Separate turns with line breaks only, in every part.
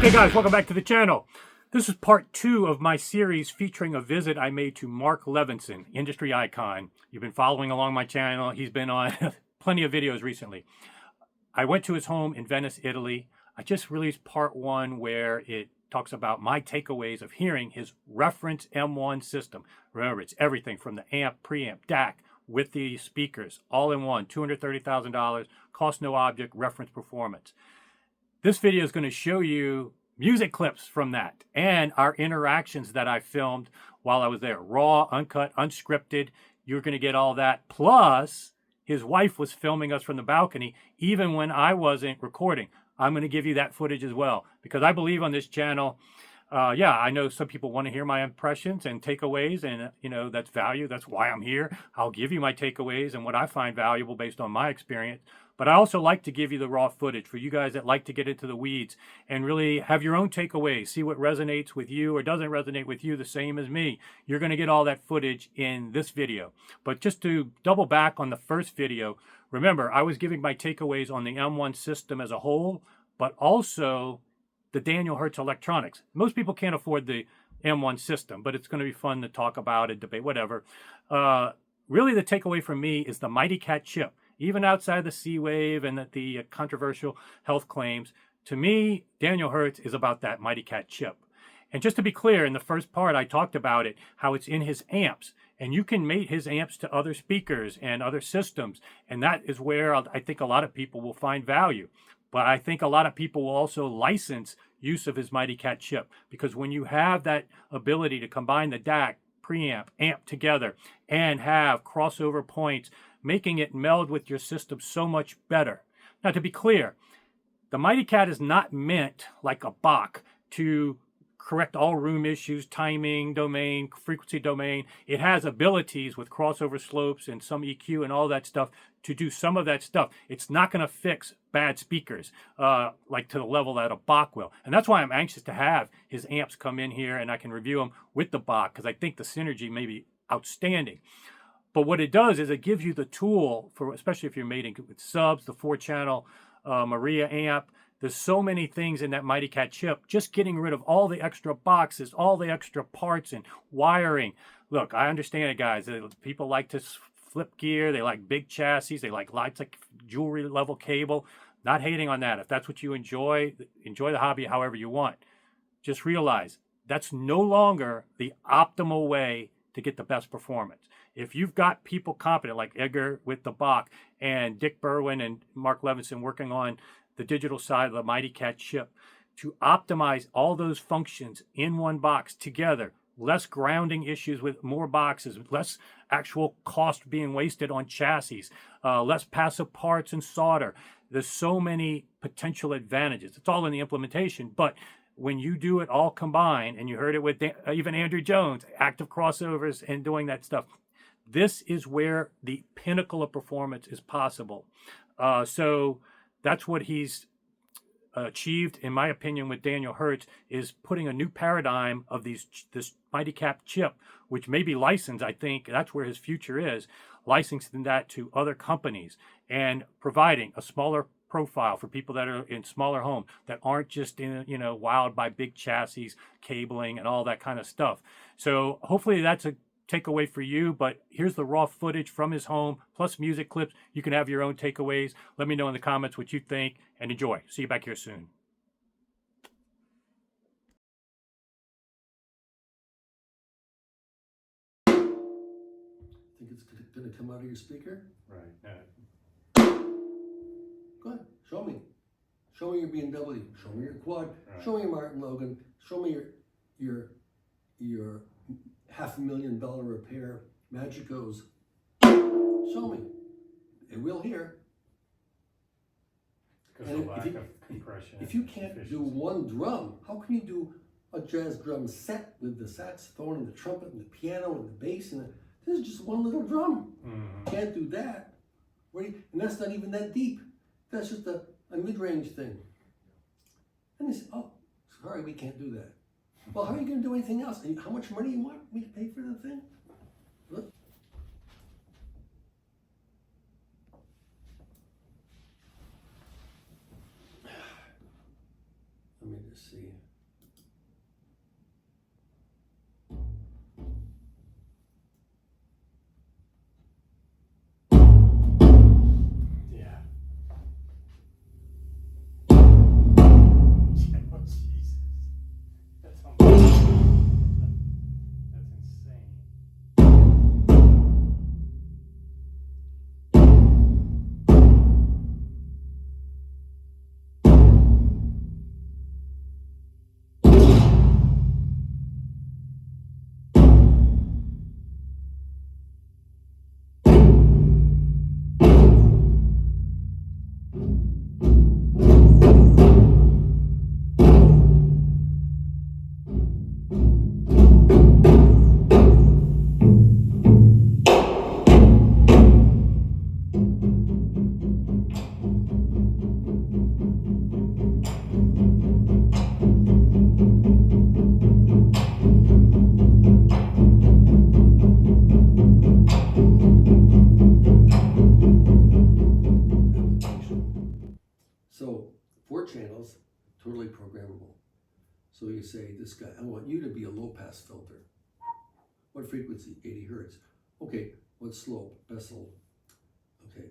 Hey guys, welcome back to the channel. This is part 2 of my series featuring a visit I made to Mark Levinson, industry icon. You've been following along my channel. He's been on plenty of videos recently. I went to his home in Venice, Italy. I just released part 1 where it talks about my takeaways of hearing his reference M1 system. Remember, it's everything from the amp, preamp, DAC, with the speakers, all in one, $230,000, cost no object, reference performance. This video is going to show you music clips from that and our interactions that I filmed while I was there. Raw, uncut, unscripted. You're going to get all that. Plus, his wife was filming us from the balcony even when I wasn't recording. I'm going to give you that footage as well because I believe on this channel, I know some people want to hear my impressions and takeaways, and that's value. That's why I'm here. I'll give you my takeaways and what I find valuable based on my experience. But I also like to give you the raw footage for you guys that like to get into the weeds and really have your own takeaways, see what resonates with you or doesn't resonate with you the same as me. You're going to get all that footage in this video. But just to double back on the first video, remember, I was giving my takeaways on the M1 system as a whole, but also the Daniel Hertz electronics. Most people can't afford the M1 system, but it's going to be fun to talk about and debate, whatever. Really, the takeaway from me is the Mighty Cat chip. Even outside the C-Wave and the controversial health claims, to me, Daniel Hertz is about that Mighty Cat chip. And just to be clear, in the first part, I talked about it, how it's in his amps. And you can mate his amps to other speakers and other systems. And that is where I think a lot of people will find value. But I think a lot of people will also license use of his Mighty Cat chip. Because when you have that ability to combine the DAC, preamp, amp together and have crossover points, making it meld with your system so much better. Now, to be clear, the Mighty Cat is not meant like a Bach to correct all room issues, timing, domain, frequency domain. It has abilities with crossover slopes and some EQ and all that stuff to do some of that stuff. It's not going to fix bad speakers like to the level that a Bach will. And that's why I'm anxious to have his amps come in here and I can review them with the Bach because I think the synergy may be outstanding. But what it does is it gives you the tool for, especially if you're mating with subs, the 4-channel Maria amp. There's so many things in that Mighty Cat chip. Just getting rid of all the extra boxes, all the extra parts and wiring. Look, I understand it, guys. People like to flip gear. They like big chassis. They like lights, like jewelry level cable. Not hating on that. If that's what you enjoy the hobby however you want. Just realize that's no longer the optimal way to get the best performance. If you've got people competent like Edgar with the Bach and Dick Berwin and Mark Levinson working on the digital side of the Mighty Cat chip to optimize all those functions in one box together, less grounding issues with more boxes, less actual cost being wasted on chassis, less passive parts and solder. There's so many potential advantages. It's all in the implementation, but when you do it all combined, and you heard it with even Andrew Jones, active crossovers and doing that stuff, this is where the pinnacle of performance is possible. So that's what he's achieved, in my opinion, with Daniel Hertz, is putting a new paradigm of this Mighty Cat chip, which may be licensed. I think that's where his future is, licensing that to other companies and providing a smaller profile for people that are in smaller homes that aren't just wowed by big chassis, cabling, and all that kind of stuff. So hopefully that's a takeaway for you, but here's the raw footage from his home, plus music clips. You can have your own takeaways. Let me know in the comments what you think, and enjoy. See you back here soon.
Think it's going to come out of your speaker?
Right.
Go ahead. Show me. Show me your BMW. Show me your quad.
Right.
Show me your Martin Logan. Show me your $500,000 repair Magicos. Show me. It will hear.
Because of lack of compression.
If you can't do one drum, how can you do a jazz drum set with the saxophone and the trumpet and the piano and the bass this is just one little drum.
Mm-hmm.
Can't do that. And that's not even that deep. That's just a mid-range thing. And they say, oh, sorry, we can't do that. Well, how are you going to do anything else? And how much money you want me to pay for the thing? Look. Let me just see. say, this guy, I want you to be a low-pass filter. What frequency? 80 hertz. Okay, what slope? Bessel. Okay.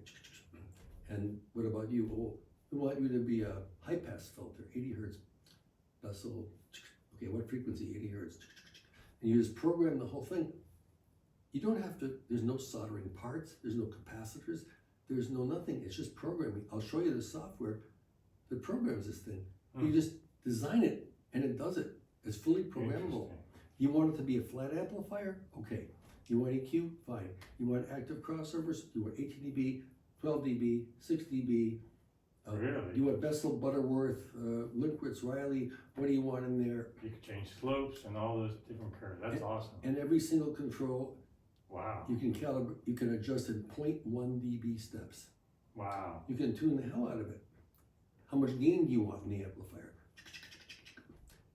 And what about you? Oh, we want you to be a high-pass filter, 80 hertz. Bessel. Okay, what frequency? 80 hertz. And you just program the whole thing. You don't have to, there's no soldering parts, there's no capacitors, there's no nothing. It's just programming. I'll show you the software that programs this thing. You just design it and it does it. It's fully programmable. You want it to be a flat amplifier? Okay. You want EQ? Fine. You want active crossovers? You want 18 dB, 12 dB, 6 dB.
Really?
You want Bessel, Butterworth, Linkwitz, Riley? What do you want in there?
You can change slopes and all those different curves. That's awesome.
And every single control,
wow.
You can calibrate. You can adjust in 0.1 dB steps.
Wow.
You can tune the hell out of it. How much gain do you want in the amplifier?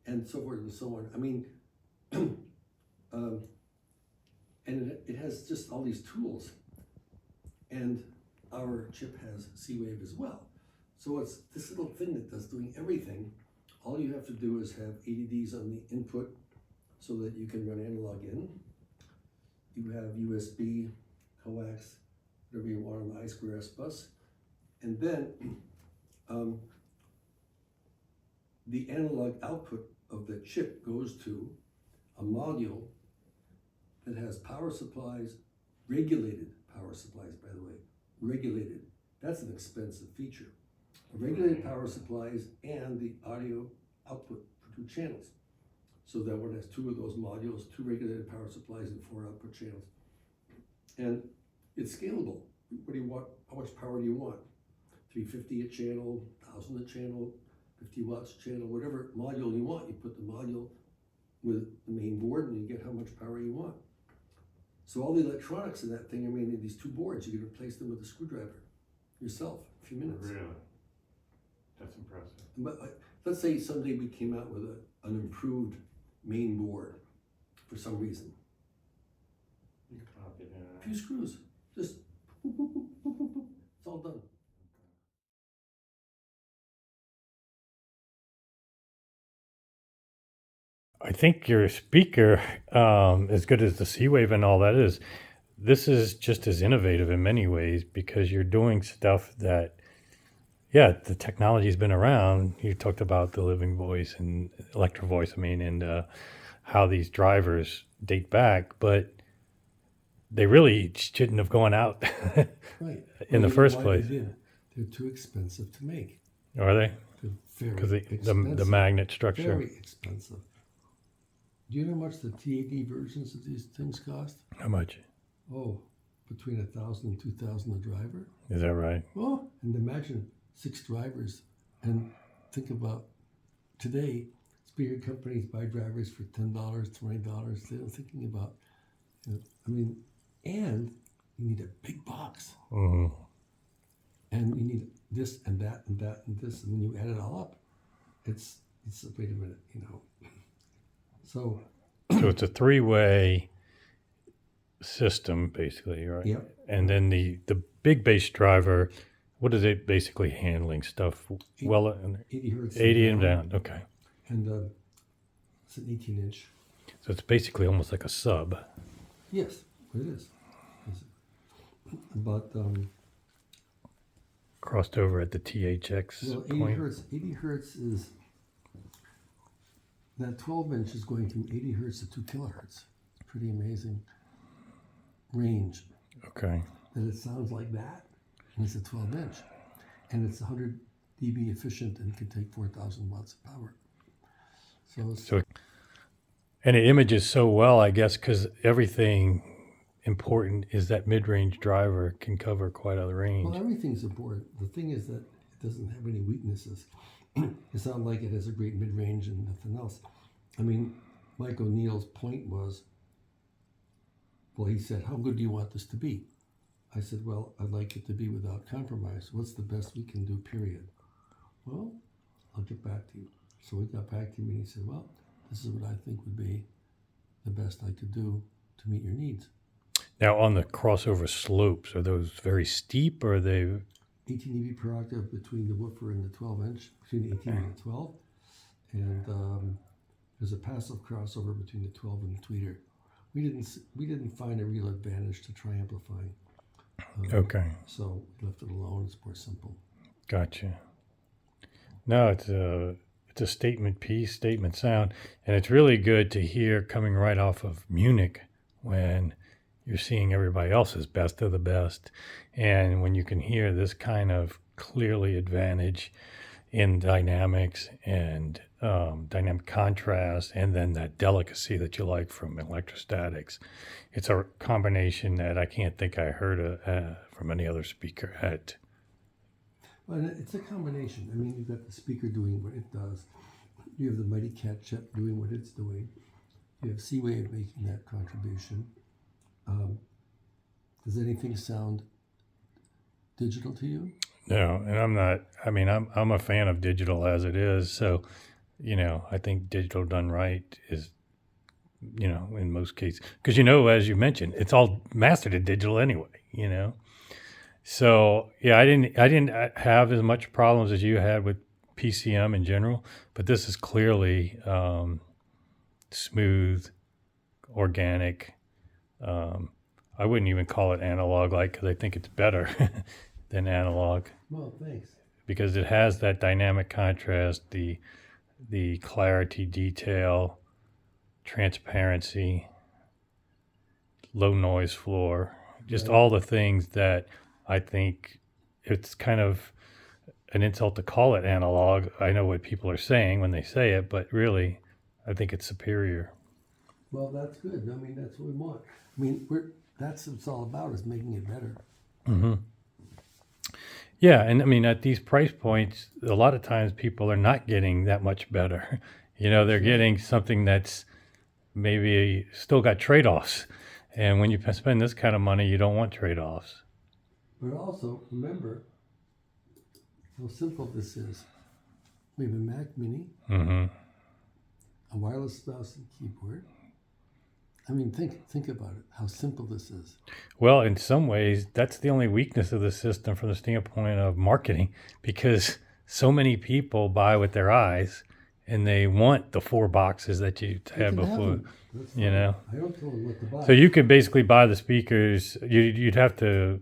And so forth and so on. I mean, and it has just all these tools. And our chip has C-Wave as well. So it's this little thing that does doing everything. All you have to do is have ADDs on the input so that you can run analog in. You have USB, coax, whatever you want on the I2S bus. And then the analog output of the chip goes to a module that has power supplies, regulated power supplies, by the way, regulated. That's an expensive feature. Regulated power supplies and the audio output for 2 channels. So that one has 2 of those modules, 2 regulated power supplies and 4 output channels. And it's scalable. What do you want? How much power do you want? 350 a channel, 1000 a channel, 50 watts a channel, whatever module you want. You put the module with the main board and you get how much power you want. So all the electronics in that thing, I mean, these 2 boards, you can replace them with a screwdriver yourself in a few minutes.
Really? That's impressive.
But let's say someday we came out with an improved main board for some reason.
You can pop it in.
A few screws, just boop, boop, boop, boop, boop, boop. It's all done.
I think your speaker, as good as the C-Wave and all that is, this is just as innovative in many ways because you're doing stuff that, yeah, the technology's been around. You talked about the living voice and electro voice, and how these drivers date back, but they really shouldn't have gone out
Right.
in the first place.
They're too expensive to make.
Are they?
They're
Because
very expensive.
the magnet structure.
Very expensive. Do you know how much the TAD versions of these things cost?
How much?
Oh, between 1,000 and 2,000 a driver.
Is that right?
Oh, and imagine 6 drivers. And think about today, speaker companies buy drivers for $10, $20. They're thinking about, and you need a big box.
Mm-hmm.
And you need this and that and that and this. And when you add it all up, it's wait a minute, So
it's a 3-way system, basically, right?
Yep.
And then the big bass driver, what is it basically handling stuff?
80 hertz.
80 and down. Okay.
And it's an 18-inch.
So it's basically almost like a sub.
Yes, it is. But
Crossed over at the THX
well, 80
point.
hertz. 80 hertz is that 12-inch is going from 80 hertz to 2 kilohertz. Pretty amazing range.
Okay.
That it sounds like that, and it's a 12-inch, and it's 100 dB efficient and can take 4,000 watts of power.
And it images so well, I guess, because everything important is that mid-range driver can cover quite a range.
Well, everything's important. The thing is that it doesn't have any weaknesses. It's not like it has a great mid-range and nothing else. I mean, Mike O'Neill's point was, well, he said, how good do you want this to be? I said, well, I'd like it to be without compromise. What's the best we can do, period? Well, I'll get back to you. So he got back to me and he said, well, this is what I think would be the best I could do to meet your needs.
Now, on the crossover slopes, are those very steep, or are they
18 dB per octave between the woofer and the 12-inch, between the 18 and the 12. And there's a passive crossover between the 12 and the tweeter. We didn't find a real advantage to try amplifying.
Okay.
So we left it alone. It's more simple.
Gotcha. No, it's a statement piece, statement sound, and it's really good to hear coming right off of Munich when you're seeing everybody else's best of the best, and when you can hear this kind of clearly advantage in dynamics and dynamic contrast, and then that delicacy that you like from electrostatics. It's a combination that I can't think I heard from any other speaker at.
Well, it's a combination. I mean, you've got the speaker doing what it does. You have the Mighty Cat chip doing what it's doing. You have C-Wave making that contribution. Does anything sound digital to you?
No, and I'm not. I mean, I'm a fan of digital as it is. So, I think digital done right is, in most cases, because as you mentioned, it's all mastered in digital anyway. So yeah, I didn't have as much problems as you had with PCM in general, but this is clearly smooth, organic. I wouldn't even call it analog-like because I think it's better than analog.
Well, thanks.
Because it has that dynamic contrast, the clarity, detail, transparency, low noise floor, just all the things that I think it's kind of an insult to call it analog. I know what people are saying when they say it, but really, I think it's superior.
Well, that's good. I mean, that's what we want. I mean, that's what it's all about, is making it better.
Mm-hmm. Yeah, and I mean, at these price points, a lot of times people are not getting that much better. They're getting something that's maybe still got trade-offs. And when you spend this kind of money, you don't want trade-offs.
But also, remember how simple this is. We have a Mac Mini, a wireless mouse and keyboard. I mean, think about it, how simple this is.
Well, in some ways, that's the only weakness of the system from the standpoint of marketing, because so many people buy with their eyes, and they want the 4 boxes that you had before. I
don't tell them what to buy.
So you could basically buy the speakers. You'd have to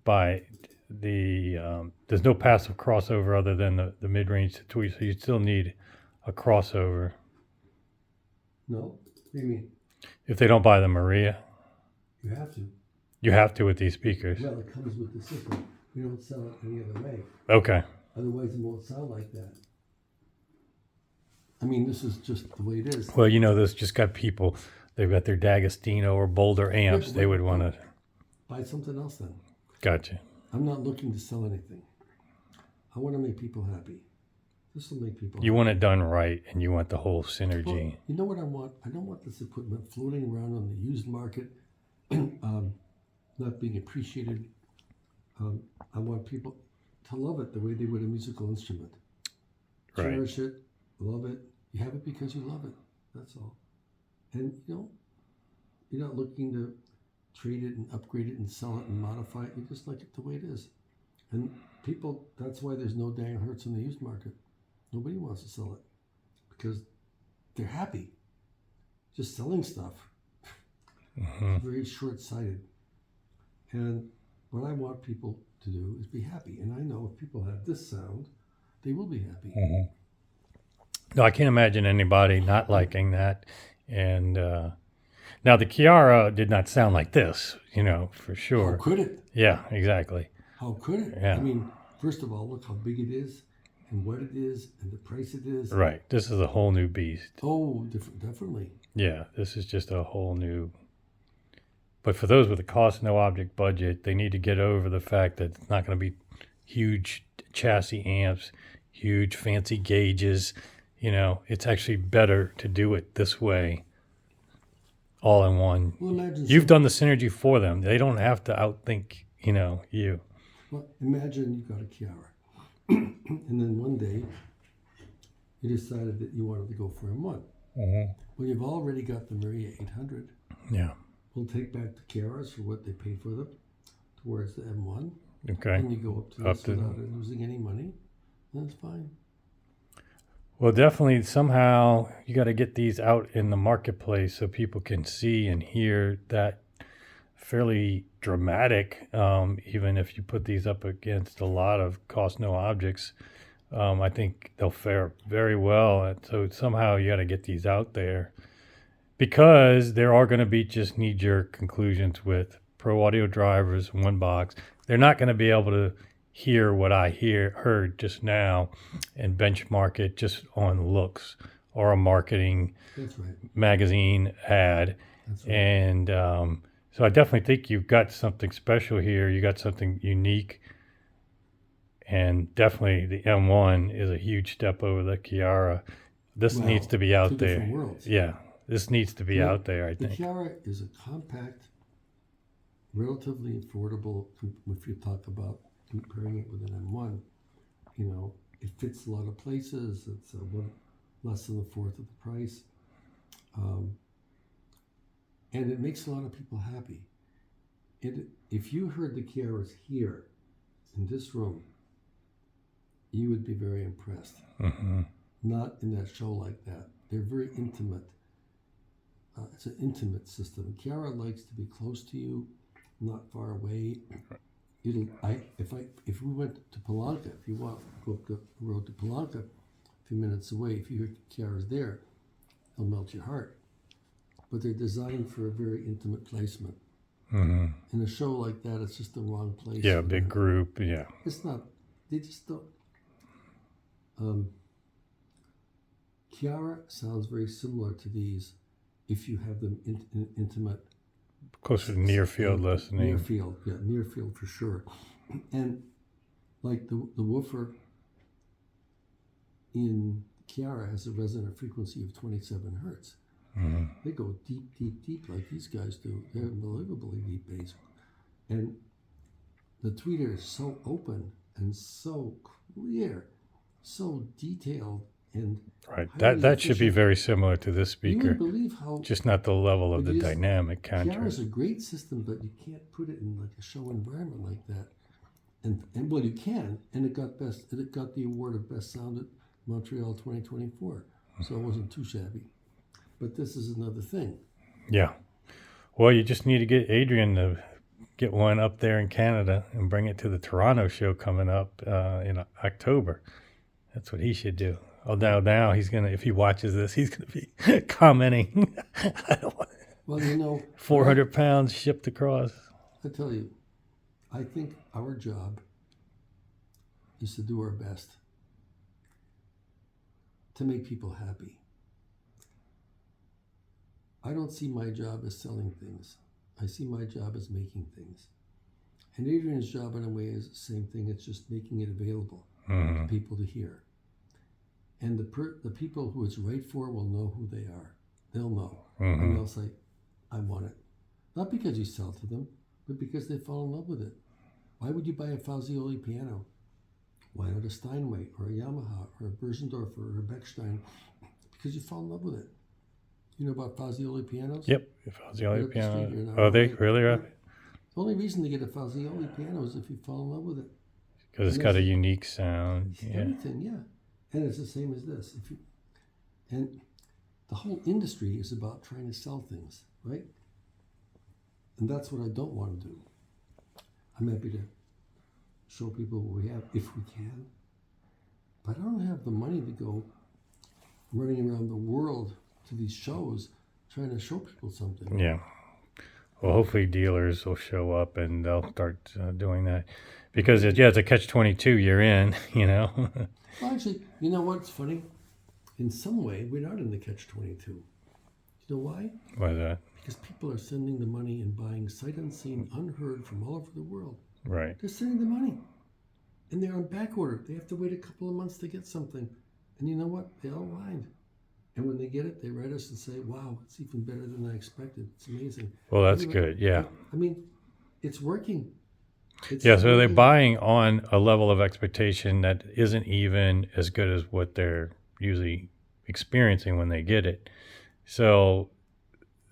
buy the. There's no passive crossover other than the mid-range to tweet, so you still need a crossover.
No, what do you mean?
If they don't buy the Maria,
you have to.
You have to with these speakers.
Well, it comes with the system. We don't sell it any other way.
Okay.
Otherwise, it won't sound like that. I mean, this is just the way it is.
Well, this just got people. They've got their D'Agostino or Boulder amps. They would want to
buy something else then.
Gotcha.
I'm not looking to sell anything. I want to make people happy. This will make people
You
happy.
want it done right, and you want the whole synergy.
Well, you know what I want? I don't want this equipment floating around on the used market, not being appreciated. I want people to love it the way they would a musical instrument.
Right.
Cherish it, love it. You have it because you love it. That's all. And you're not looking to trade it and upgrade it and sell it and modify it. You just like it the way it is. And people, that's why there's no dang Hertz in the used market. Nobody wants to sell it because they're happy. Just selling stuff. It's very short-sighted. And what I want people to do is be happy. And I know if people have this sound, they will be happy.
No, I can't imagine anybody not liking that. And now the Chiara did not sound like this, for sure.
How could it?
Yeah, exactly.
How could it?
Yeah.
I mean, first of all, look how big it is and what it is and the price it is.
Right. This is a whole new beast.
Oh, definitely.
Yeah, this is just a whole new. But for those with a cost no object budget, they need to get over the fact that it's not going to be huge chassis amps, huge fancy gauges. It's actually better to do it this way, all in one.
Well, imagine
You've done the synergy for them. They don't have to outthink, you.
Well, imagine you got a Chiara, and then one day you decided that you wanted to go for M1. Well, you've already got the Maria 800.
Yeah.
We'll take back the Chiaras for what they paid for them towards the M1.
Okay.
And you go up to this without losing any money. That's fine.
Well, definitely somehow you got to get these out in the marketplace so people can see and hear that fairly dramatic, even if you put these up against a lot of cost no objects. I think they'll fare very well. And so somehow you got to get these out there because there are going to be just knee-jerk conclusions with pro audio drivers, one box. They're not going to be able to hear what I heard just now and benchmark it just on looks or a marketing
That's right.
magazine ad.
That's right.
And so I definitely think you've got something special here. You got something unique. And definitely the M1 is a huge step over the Chiara. This
Well,
needs to be out
two
there.
different worlds.
Yeah, this needs to be
Yeah,
out there, I
The
think.
Chiara is a compact, relatively affordable. If you talk about comparing it with an M1, you know, it fits a lot of places. It's less than a fourth of the price, and it makes a lot of people happy. If you heard the Chiaras here in this room, you would be very impressed.
Mm-hmm.
Not in that show like that. They're very intimate. It's an intimate system. Chiara likes to be close to you, not far away. If we went to Palanca, if you want to go up the road to Palanca, a few minutes away, if you hear Chiara's there, it'll melt your heart. But they're designed for a very intimate placement.
Mm-hmm.
In a show like that, it's just the wrong place.
Yeah, big group. Yeah.
It's not. They just don't. Chiara sounds very similar to these if you have them in intimate.
Closer to near field listening.
Near field, yeah, near field for sure. And like the woofer in Chiara has a resonant frequency of 27 hertz.
Mm-hmm.
They go deep, deep, deep like these guys do. They're unbelievably deep bass. And the tweeter is so open and so clear, so detailed, and
Right.
highly
That should be
efficient.
very similar to this
You
speaker.
wouldn't believe how
Just not the level of
It
the
is-
dynamic
Chiara's
contrast.
a great system, but you can't put it in like a show environment like that. And well, you can, and it got the award of best sound at Montreal 2024, so it wasn't too shabby. But this is another thing.
Yeah. Well, you just need to get Adrian to get one up there in Canada and bring it to the Toronto show coming up in October. That's what he should do. Oh, now he's gonna. If he watches this, he's gonna be commenting. I don't want
Well, you know,
400 pounds shipped across.
I tell you, I think our job is to do our best to make people happy. I don't see my job as selling things. I see my job as making things. And Adrian's job, in a way, is the same thing. It's just making it available
Mm-hmm.
to people to hear. And the people who it's right for will know who they are. They'll know.
Mm-hmm.
And they'll say, I want it. Not because you sell to them, but because they fall in love with it. Why would you buy a Fazioli piano? Why not a Steinway or a Yamaha or a Berzendorfer or a Bechstein? Because you fall in love with it. You know about Fazioli pianos?
Yep. If I was the
Right
only
up the street
piano.
here now,
Oh, they
right?
really are?
The only reason to get a Fazioli piano is if you fall in love with it.
Because it's got a unique sound. Yeah.
Everything, yeah. And it's the same as this. And the whole industry is about trying to sell things, right? And that's what I don't want to do. I'm happy to show people what we have if we can. But I don't have the money to go running around the world to these shows trying to show people something.
Yeah. Well, hopefully dealers will show up and they'll start doing that. Because, it's a catch-22 you're in, you know.
Well, actually, you know what's funny? In some way, we're not in the catch-22. You know why?
Why that?
Because people are sending the money and buying sight unseen, unheard from all over the world.
Right.
They're sending the money. And they're on back order. They have to wait a couple of months to get something. And you know what? They all aligned. And when they get it, they write us and say, wow, it's even better than I expected. It's amazing.
Well, that's
Anyway,
good. Yeah.
I mean, it's working.
Yeah, so they're
working.
buying on a level of expectation that isn't even as good as what they're usually experiencing when they get it. So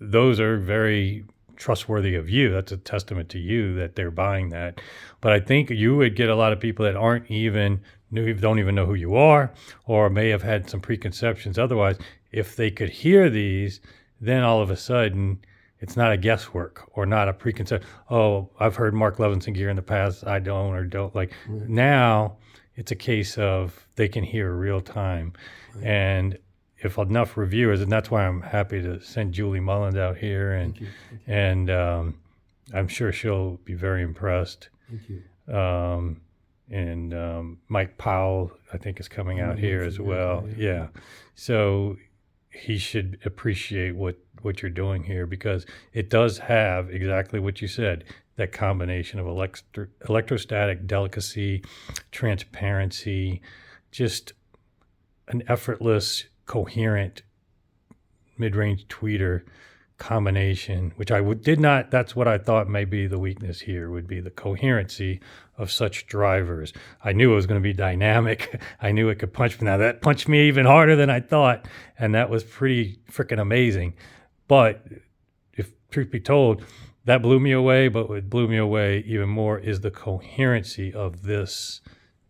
those are very trustworthy of you. That's a testament to you that they're buying that. But I think you would get a lot of people that aren't even don't even know who you are, or may have had some preconceptions. Otherwise, if they could hear these, then all of a sudden it's not a guesswork or not a preconception. Oh, I've heard Mark Levinson gear in the past. I don't or don't like.
Right.
Now it's a case of they can hear real time.
Right.
And if enough reviewers, and that's why I'm happy to send Julie Mullins out here, and
Thank you.
and I'm sure she'll be very impressed.
Thank you.
And Mike Powell, I think, is coming out here as well. Yeah. So he should appreciate what you're doing here, because it does have exactly what you said, that combination of electrostatic delicacy, transparency, just an effortless, coherent mid-range tweeter combination, which that's what I thought may be the weakness here, would be the coherency of such drivers. I knew it was going to be dynamic. I knew it could punch me. Now that punched me even harder than I thought, and that was pretty freaking amazing. But if truth be told, that blew me away, but what blew me away even more is the coherency of this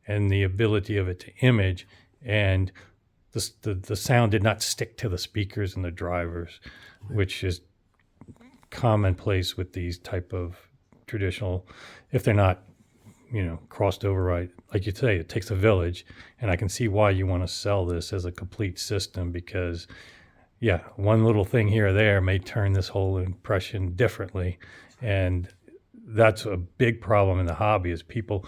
and the ability of it to image, and the sound did not stick to the speakers and the drivers, which is commonplace with these type of traditional, if they're not, crossed over right. Like you say, it takes a village, and I can see why you want to sell this as a complete system, because, yeah, one little thing here or there may turn this whole impression differently, and that's a big problem in the hobby, is people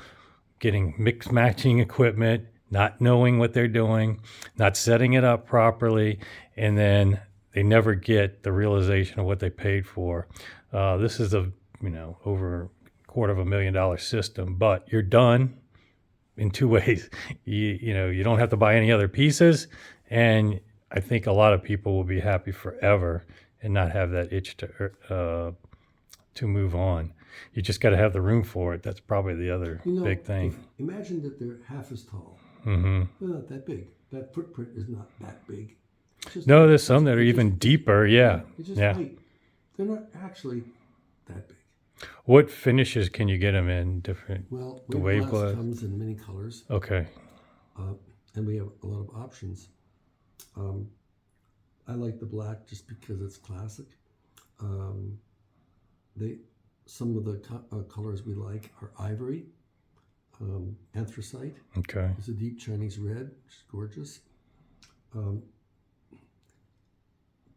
getting mix matching equipment, not knowing what they're doing, not setting it up properly, and then they never get the realization of what they paid for. This is over $250,000 system, but you're done in two ways. You don't have to buy any other pieces, and I think a lot of people will be happy forever and not have that itch to move on. You just got to have the room for it. That's probably the other big thing.
Imagine that they're half as tall.
Mm-hmm.
They're not that big. That footprint is not that big.
No, there's some that are even deeper. Yeah.
It's just light. They're not actually that big.
What finishes can you get them in? Different.
Well,
the
wave glass comes in many colors.
Okay.
And we have a lot of options. I like the black just because it's classic. Some of the colors we like are ivory, anthracite.
Okay.
It's a deep Chinese red, which is gorgeous.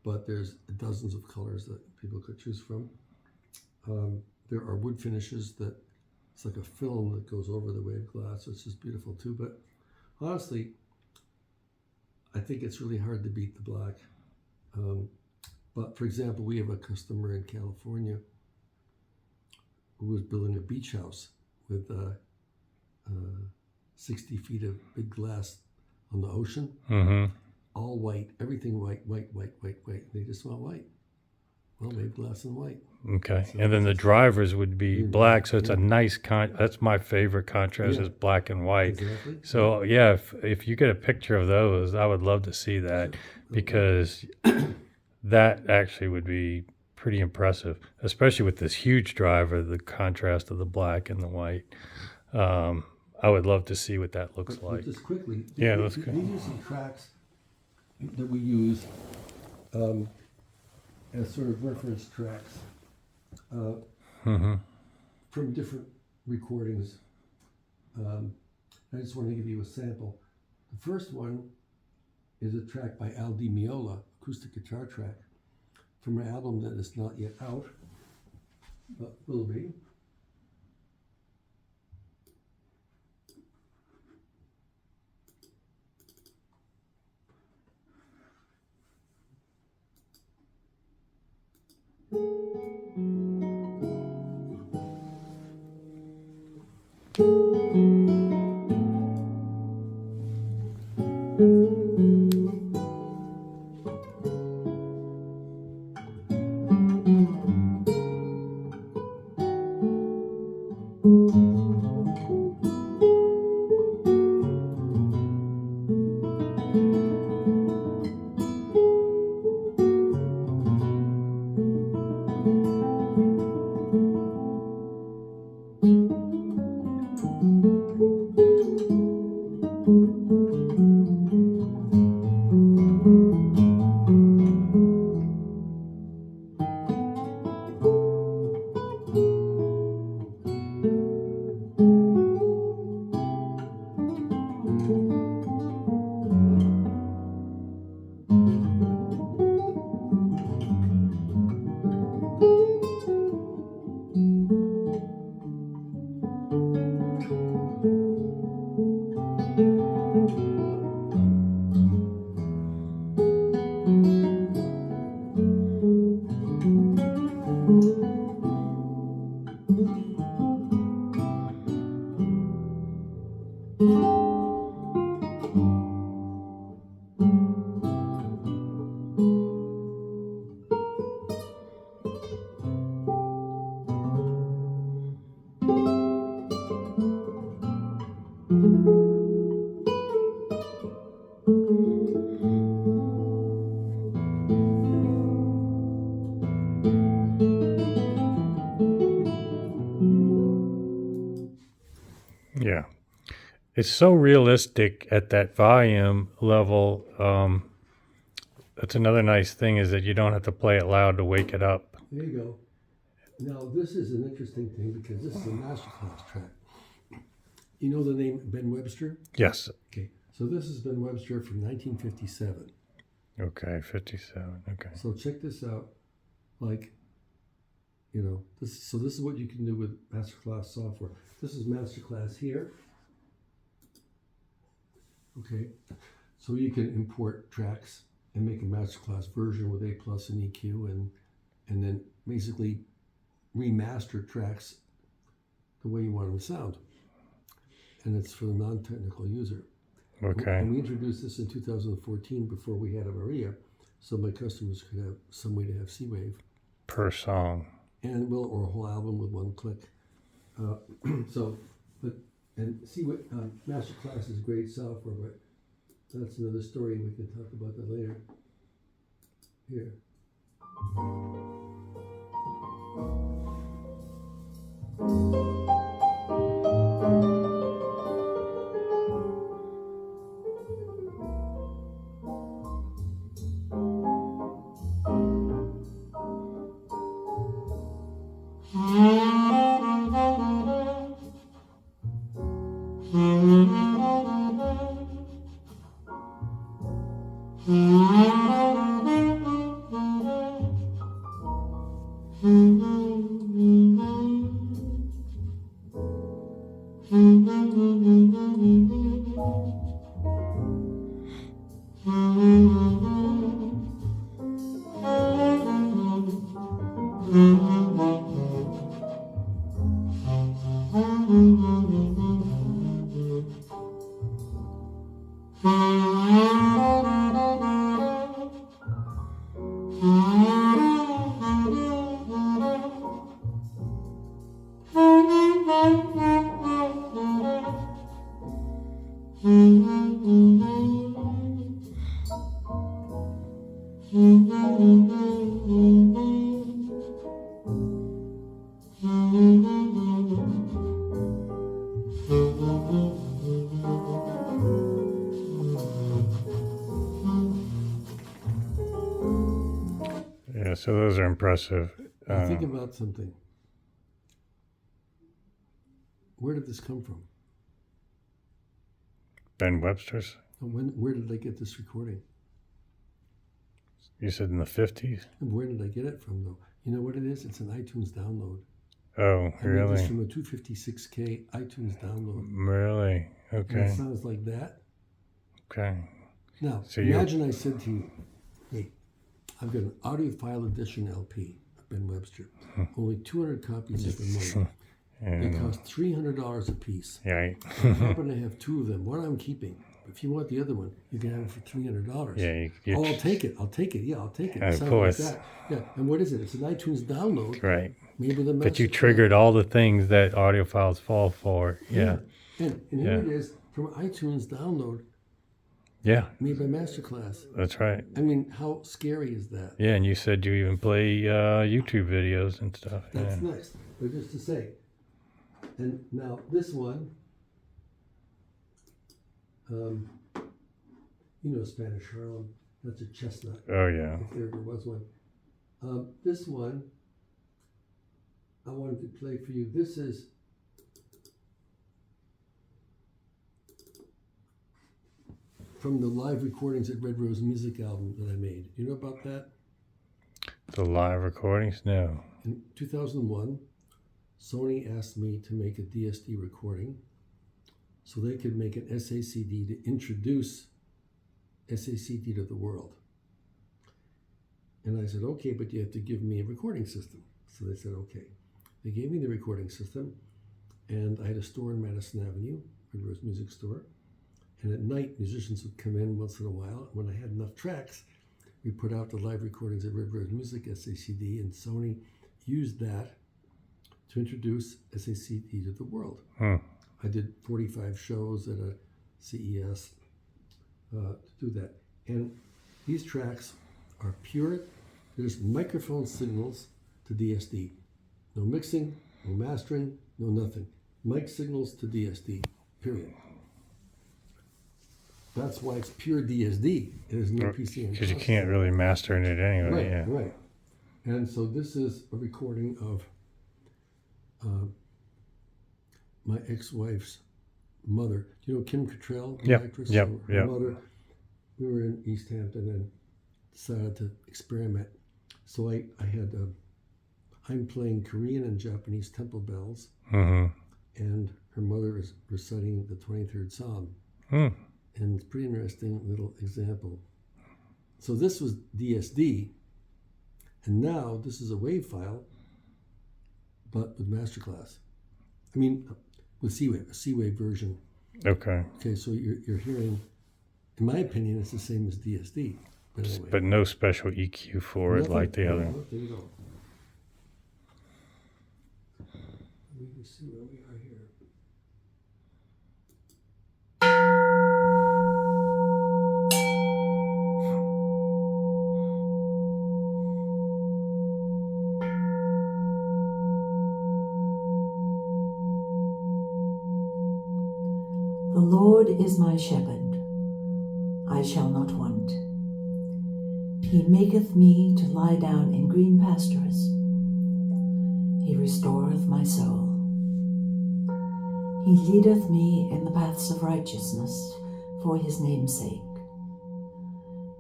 But there's dozens of colors that people could choose from. There are wood finishes that it's like a film that goes over the wave glass, which is beautiful too. But honestly, I think it's really hard to beat the black. But for example, we have a customer in California who was building a beach house with 60 feet of big glass on the ocean.
Mm-hmm.
All white, everything white. They just want white. Well, wave glass and white.
Okay, so and then the drivers would be black, so it's a nice that's my favorite contrast, is black and white.
Exactly.
So yeah, if you get a picture of those, I would love to see that, because that actually would be pretty impressive, especially with this huge driver, the contrast of the black and the white. I would love to see what that looks like.
Just quickly,
let's
these
go.
are some tracks that we use as sort of reference tracks from different recordings. I just want to give you a sample. The first one is a track by Al Di Meola, acoustic guitar track, from an album that is not yet out, but will be.
Yeah. It's so realistic at that volume level. That's another nice thing, is that you don't have to play it loud to wake it up.
There you go. Now, this is an interesting thing because this is a masterclass track. You know the name Ben Webster?
Yes.
Okay, so this is Ben Webster from 1957.
Okay, 57. Okay.
So check this out. Like, you know, this is what you can do with masterclass software. This is masterclass here. Okay, so you can import tracks and make a masterclass version with A+ and EQ, and then basically remaster tracks the way you want them to sound. And it's for the non-technical user.
Okay.
And we introduced this in 2014 before we had a Maria, so my customers could have some way to have C-Wave.
Per song.
And or a whole album with one click. C-Wave, Masterclass is great software, but that's another story. We can talk about that later. Here.
Yeah, so those are impressive.
Think about something. Where did this come from?
Ben Webster's?
Where did they get this recording?
You said in the 50s?
And where did I get it from, though? You know what it is? It's an iTunes download.
Oh,
I made
really?
this from a 256K iTunes download.
Really? Okay.
And it sounds like that.
Okay.
Now,
So
imagine I said to you, hey, I've got an Audiophile Edition LP of Ben Webster. Only 200 copies have been made. They cost $300 a piece.
Yeah.
I happen to have two of them. One I'm keeping. If you want the other one, you can have it for $300.
Yeah.
I'll take it. I'll take it. Yeah, I'll take it.
Of course.
Like that. Yeah. And what is it? It's an iTunes download.
Right.
Maybe the
But you triggered all the things that audiophiles fall for. Yeah.
And here it is from iTunes download.
Yeah.
Made by Masterclass.
That's right.
I mean, how scary is that?
Yeah, and you said you even play YouTube videos and stuff.
That's next. But just to say. And now this one, you know Spanish Harlem. That's a chestnut.
Oh, yeah.
If there ever was one. This one, I wanted to play for you. This is from the live recordings at Red Rose Music album that I made. You know about that?
The live recordings? No.
In 2001, Sony asked me to make a DSD recording so they could make an SACD to introduce SACD to the world. And I said, okay, but you have to give me a recording system. So they said, okay. They gave me the recording system, and I had a store in Madison Avenue, Red Rose Music Store. And at night, musicians would come in once in a while. When I had enough tracks, we put out the live recordings at Red Rose Music, SACD, and Sony used that to introduce SACD to the world. I did 45 shows at a CES to do that. And these tracks are pure. There's microphone signals to DSD. No mixing, no mastering, no nothing. Mic signals to DSD, period. That's why it's pure DSD. There's no PCM.
Because you can't really master in it anyway.
Right, right. And so this is a recording of my ex-wife's mother. Do you know Kim Cattrall, the actress?
Yep.
Her mother. We were in East Hampton and decided to experiment. So I had I'm playing Korean and Japanese temple bells, and her mother is reciting the 23rd Psalm. And it's a pretty interesting little example. So this was DSD, and now this is a WAV file, but with masterclass. I mean, with C-Wave, a C-Wave version.
Okay.
Okay, so you're hearing, in my opinion, it's the same as DSD. But anyway.
But no special EQ for it like the other.
There you go. Let me just see where we are here.
The Lord is my shepherd, I shall not want. He maketh me to lie down in green pastures. He restoreth my soul. He leadeth me in the paths of righteousness for his name's sake.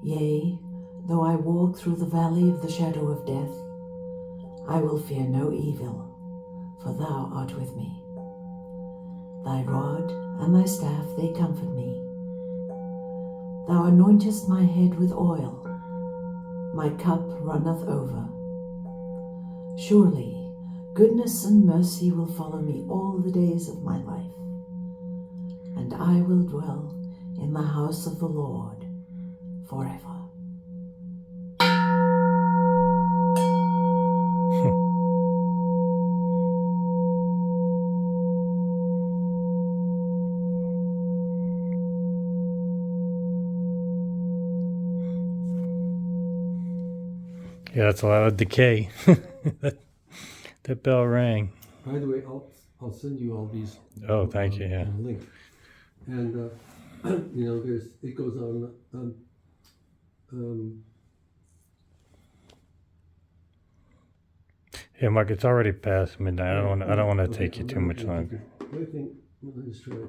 Yea, though I walk through the valley of the shadow of death, I will fear no evil, for thou art with me. Thy rod and thy staff, they comfort me. Thou anointest my head with oil. My cup runneth over. Surely goodness and mercy will follow me all the days of my life, and I will dwell in the house of the Lord forever.
Yeah, that's a lot of decay. that bell rang.
By the way, I'll send you all these.
Oh, thank you. Yeah.
Link. And it goes on.
Yeah, Mark, it's already past midnight. I don't want to take you too much longer.
I think let me just try to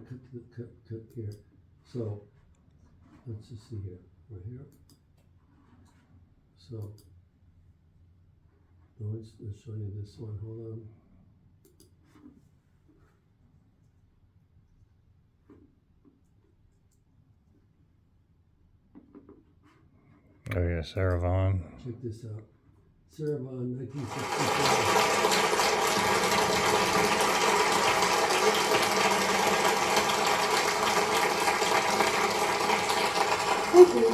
cut here. So let's just see here. Right here. So let's show you this one. Hold on.
Oh yeah, Sara Vaughn.
Check this out. Sara Vaughn, 1964.
Thank you.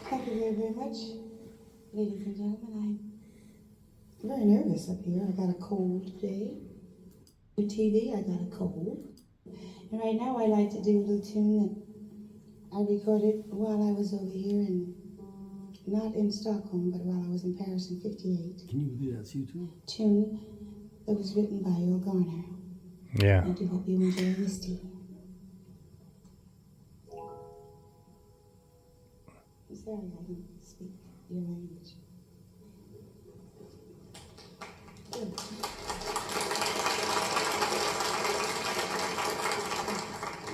Thank you very, very much. Ladies and gentlemen, I'm very nervous up here. I got a cold today. With TV, I got a cold. And right now I like to do a little tune that I recorded while I was over here and not in Stockholm, but while I was in Paris in '58.
Can you do that? You too?
Tune that was written by Earl Garner.
Yeah.
I do hope you enjoy this tea. I'm sorry I don't speak your language. Good.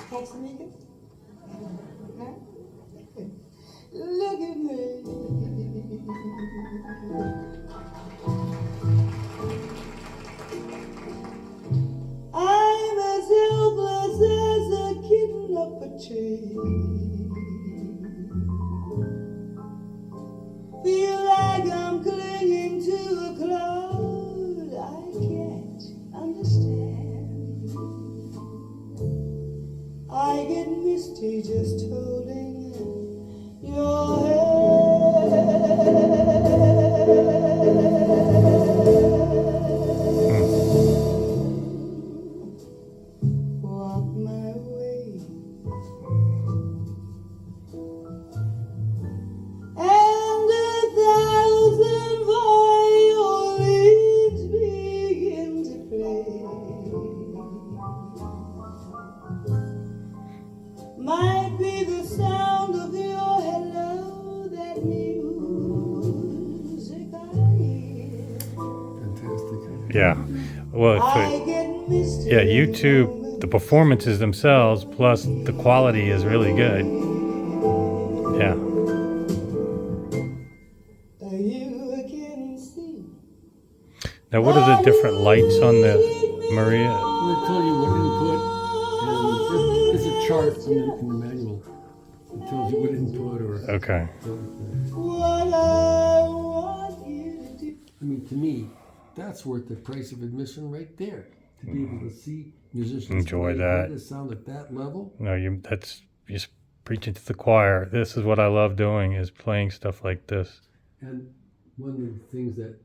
Catch the makeup? Huh? Good. Look at me. I'm as helpless as a kitten up a tree. Feel like I'm clinging to a cloud I misty, just holding your hand. Walk my way, and 1,000 violins begin to play. Might be the sound of your hello, that music I hear.
Fantastic.
Yeah. Well,
I get misty.
yeah, YouTube, the performances themselves plus the quality is really good. Yeah.
You can see.
Now, what are the different lights on the Maria?
Well, it tells you what input, and there's a chart in the manual. It tells you what input or.
Okay.
What I want you to do.
I mean, to me, that's worth the price of admission right there. To be able to see musicians
Enjoy
play,
that.
hear the sound at that level.
No, that's just preaching to the choir. This is what I love doing, is playing stuff like this.
And one of the things that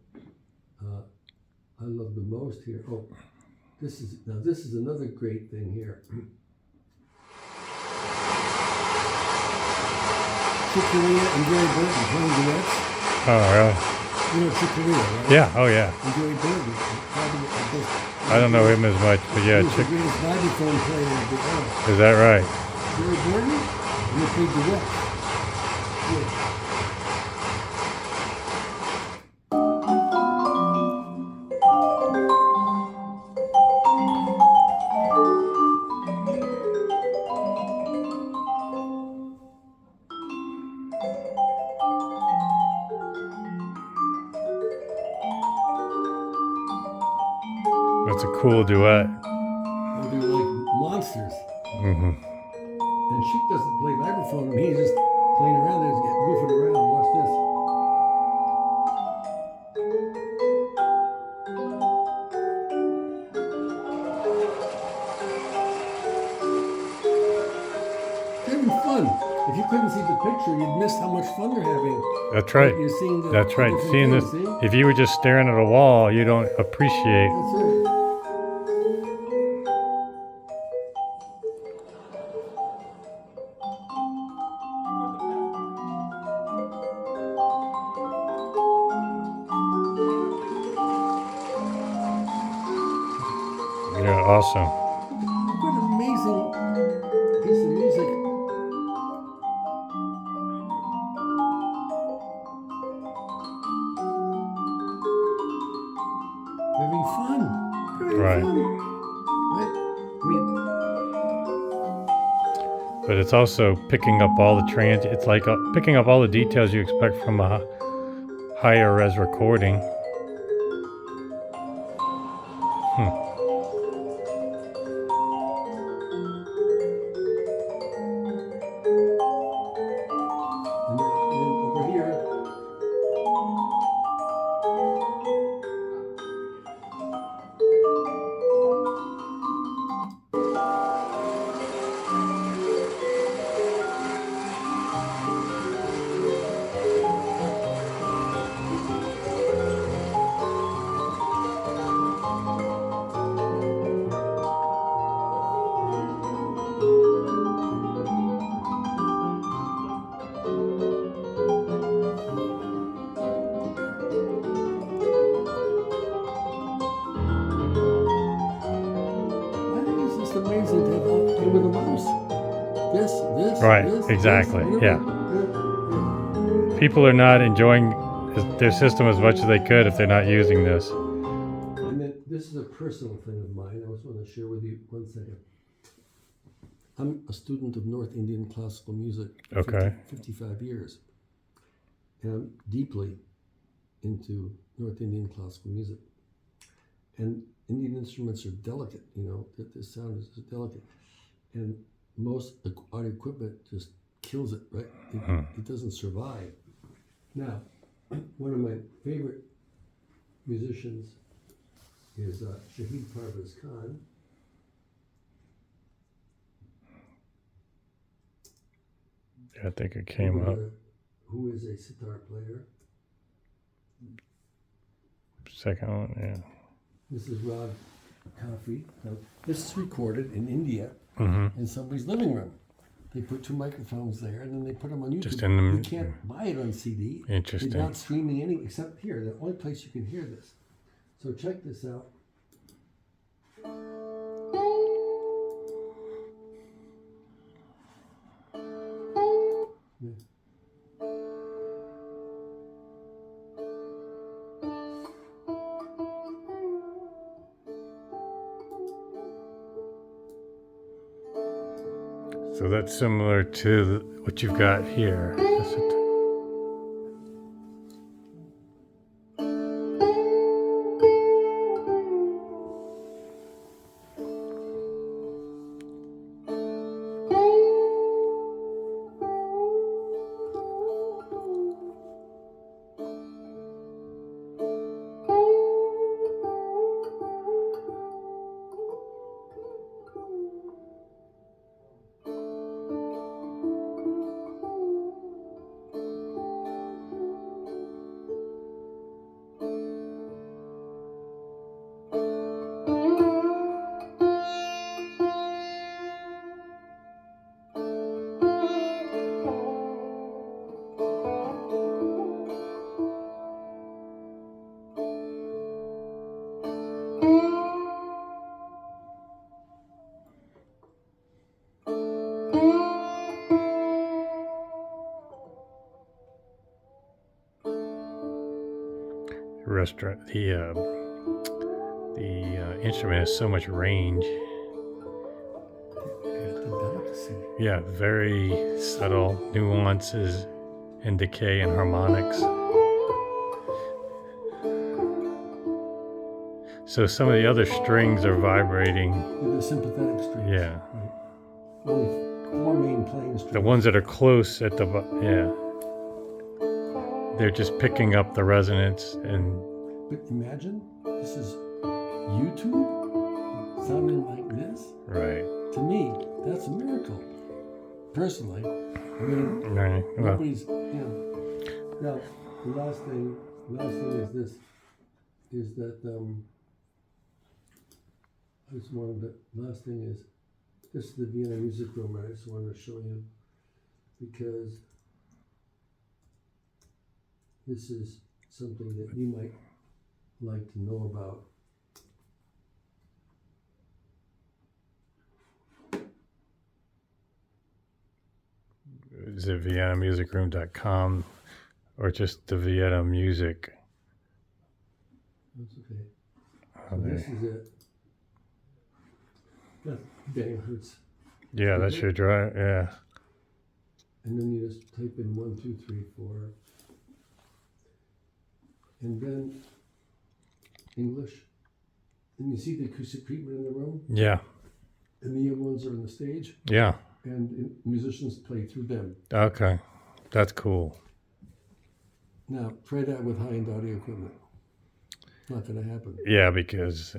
I love the most here. Oh, this is another great thing here. Chick Corea and Gary Burton playing duets.
Oh, really?
You know Chick Corea, right?
Yeah. Oh, yeah.
And Gary Burton.
I don't know him as much, but yeah,
He was
Chick.
the greatest vibraphone player of the era.
Is that right?
Gary Burton, and they played duets. Yeah.
That's a cool duet.
Well, they were like monsters.
Mm-hmm.
And Chick doesn't play vibraphone, and he's just playing around there, goofing around. Watch this. They're having fun. If you couldn't see the picture, you'd miss how much fun they're having.
That's right.
You're seeing the
That's right.
different
Seeing this,
things, see?
if you were just staring at a wall, you don't appreciate.
That's right.
Yeah, awesome.
What an amazing piece of music. Having fun. Having
Right.
fun. Right? I mean,
But it's also picking up all the it's like picking up all the details you expect from a higher res recording.
and then over here, I think it's just amazing to have all play with a mouse. This,
Right,
this,
exactly,
this,
yeah. People are not enjoying their system as much as they could if they're not using this.
And then this is a personal thing of mine. I just want to share with you 1 second. I'm a student of North Indian classical music for
Okay.
55 years. And I'm deeply into North Indian classical music. And Indian instruments are delicate, you know, the sound is delicate. And most audio equipment just kills it, right? It doesn't survive. Now, one of my favorite musicians is Shahid Parvez Khan.
I think it came up.
Who is a sitar player.
Second one, yeah.
This is Rod Coffey. Now, this is recorded in India
Mm-hmm.
in somebody's living room. They put 2 microphones there, and then they put them on YouTube.
Just in the-
You can't buy it on CD.
Interesting.
It's not streaming anyway, except here. The only place you can hear this. So check this out. Yeah.
So that's similar to what you've got here. Restaurant, the instrument has so much range.
The delicacy.
Yeah, very subtle nuances and decay and harmonics. So some of the other strings are vibrating.
With the sympathetic strings.
Yeah.
Right. Only 4 main playing strings.
The ones that are close at the yeah. They're just picking up the resonance and.
But imagine, this is YouTube sounding like this.
Right.
To me, that's a miracle. Personally, I mean,
Right. Well,
nobody's, you know. Now, the last thing is this, is that, I just wanted to, last thing is, this is the Vienna Music Room, I just wanted to show you, because this is something that you might like to know about.
is it viennamusicroom.com or just the Vienna Music?
That's okay.
Oh,
So
there.
this is it. That's Daniel Hertz.
Yeah, that's your drive. Yeah.
And then you just type in 1, 2, 3, 4. And then English. And you see the acoustic treatment in the room?
Yeah.
And the other ones are on the stage.
Yeah.
And musicians play through them.
Okay. That's cool.
Now, try that with high-end audio equipment. Not going to happen.
Yeah, because.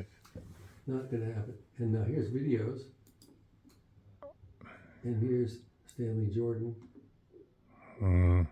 Not going to happen. And now here's videos. And here's Stanley Jordan.
Mm,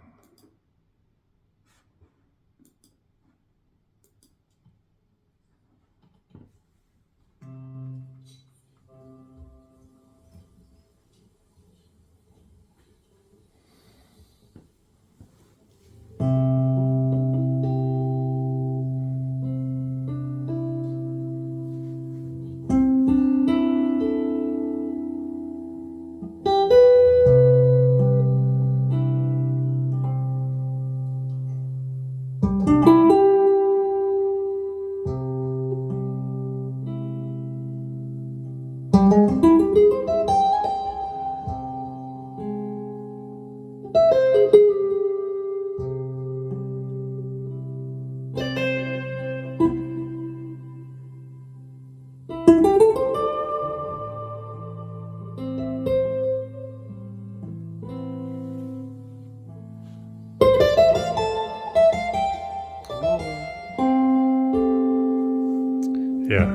yeah.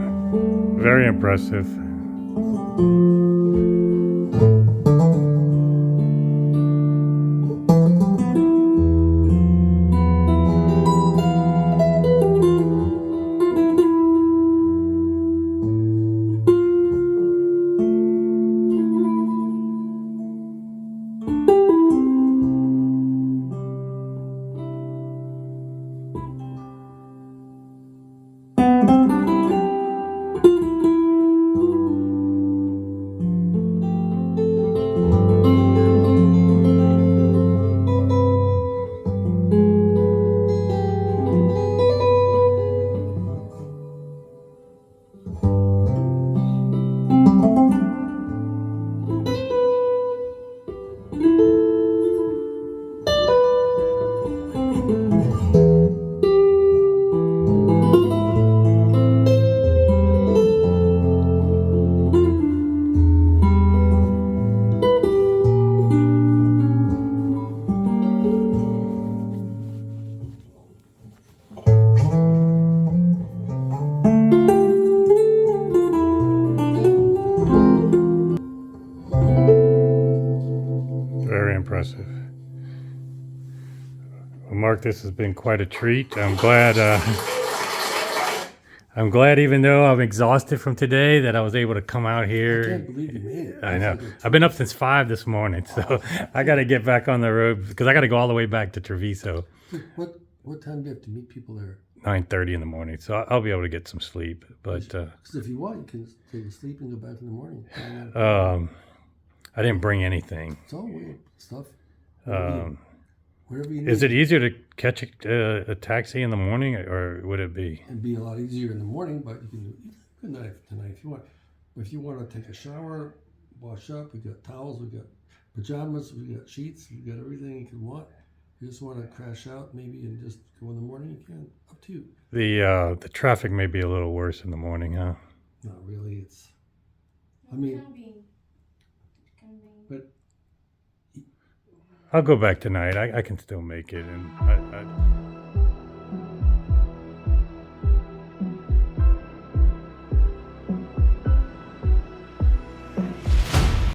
Very impressive. impressive. Well, Mark, this has been quite a treat. I'm glad, even though I'm exhausted from today, that I was able to come out
I
here.
can't believe you made it.
I know.
That's like
I've been up since 5 this morning, so I got to get back on the road because I got to go all the way back to Treviso.
what time do you have to meet people there?
9:30 in the morning, so I'll be able to get some sleep. But
Because if you want, you can take a sleep and go back in the morning.
I didn't bring anything.
It's all weird stuff. Whatever you need.
Is it easier to catch a taxi in the morning, or would it be?
It'd be a lot easier in the morning, but you can do good night tonight if you want. If you want to take a shower, wash up, we got towels, we got pajamas, we got sheets, we got everything you can want. You just want to crash out maybe and just go in the morning, you can. Up to you.
The traffic may be a little worse in the morning, huh?
Not really. I mean, but
I'll go back tonight. I can still make it, and